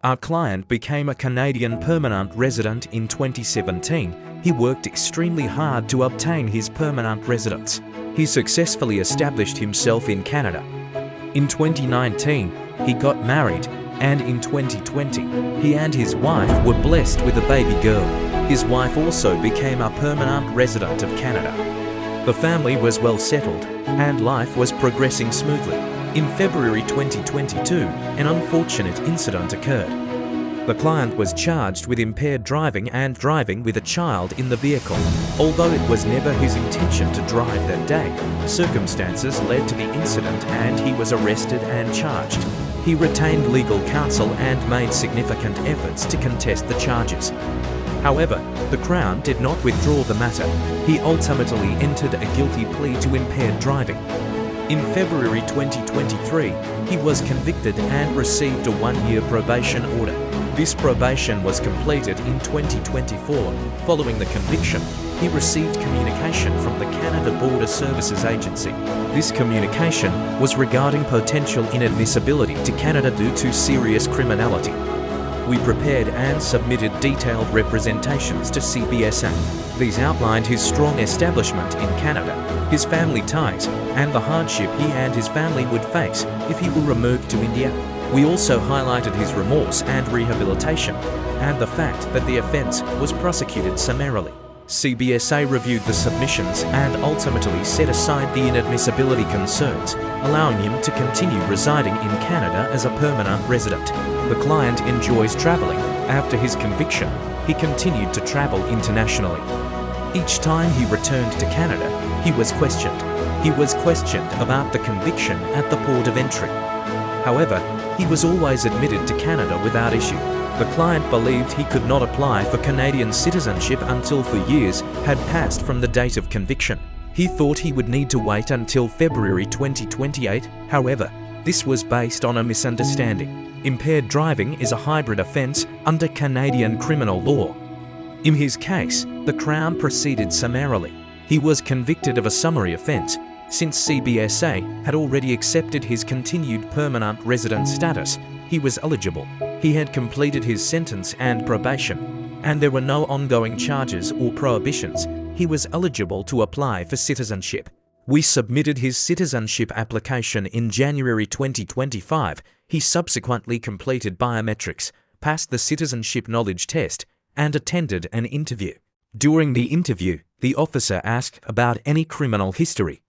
Our client became a Canadian permanent resident in 2017. He worked extremely hard to obtain his permanent residence. He successfully established himself in Canada. In 2019, he got married, and in 2020, he and his wife were blessed with a baby girl. His wife also became a permanent resident of Canada. The family was well settled, and life was progressing smoothly. In February 2022, an unfortunate incident occurred. The client was charged with impaired driving and driving with a child in the vehicle. Although it was never his intention to drive that day, circumstances led to the incident and he was arrested and charged. He retained legal counsel and made significant efforts to contest the charges. However, the Crown did not withdraw the matter. He ultimately entered a guilty plea to impaired driving. In February 2023, he was convicted and received a one-year probation order. This probation was completed in 2024. Following the conviction, he received communication from the Canada Border Services Agency. This communication was regarding potential inadmissibility to Canada due to serious criminality. We prepared and submitted detailed representations to CBSA. These outlined his strong establishment in Canada, his family ties, and the hardship he and his family would face if he were removed to India. We also highlighted his remorse and rehabilitation, and the fact that the offence was prosecuted summarily. CBSA reviewed the submissions and ultimately set aside the inadmissibility concerns, allowing him to continue residing in Canada as a permanent resident. The client enjoys travelling. After his conviction, he continued to travel internationally. Each time he returned to Canada, he was questioned. He was questioned about the conviction at the port of entry. However, he was always admitted to Canada without issue. The client believed he could not apply for Canadian citizenship until 4 years had passed from the date of conviction. He thought he would need to wait until February 2028. However, this was based on a misunderstanding. Impaired driving is a hybrid offence under Canadian criminal law. In his case, the Crown proceeded summarily. He was convicted of a summary offence. Since CBSA had already accepted his continued permanent resident status, he was eligible. He had completed his sentence and probation, and there were no ongoing charges or prohibitions. He was eligible to apply for citizenship. We submitted his citizenship application in January 2025. He subsequently completed biometrics, passed the citizenship knowledge test, and attended an interview. During the interview, the officer asked about any criminal history.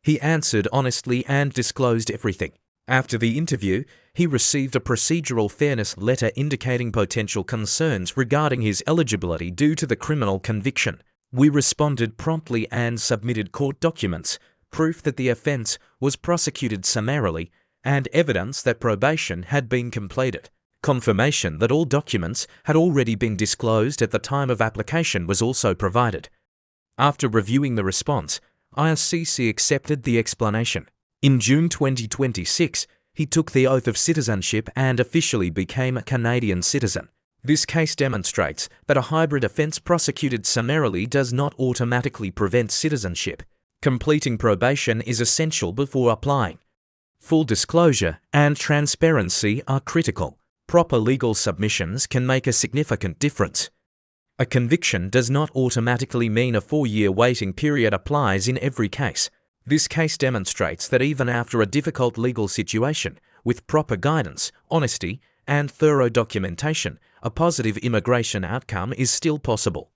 He answered honestly and disclosed everything. After the interview, he received a procedural fairness letter indicating potential concerns regarding his eligibility due to the criminal conviction. We responded promptly and submitted court documents, proof that the offence was prosecuted summarily, and evidence that probation had been completed. Confirmation that all documents had already been disclosed at the time of application was also provided. After reviewing the response, IRCC accepted the explanation. In June 2026, he took the oath of citizenship and officially became a Canadian citizen. This case demonstrates that a hybrid offence prosecuted summarily does not automatically prevent citizenship. Completing probation is essential before applying. Full disclosure and transparency are critical. Proper legal submissions can make a significant difference. A conviction does not automatically mean a 4-year waiting period applies in every case. This case demonstrates that even after a difficult legal situation, with proper guidance, honesty, and thorough documentation, a positive immigration outcome is still possible.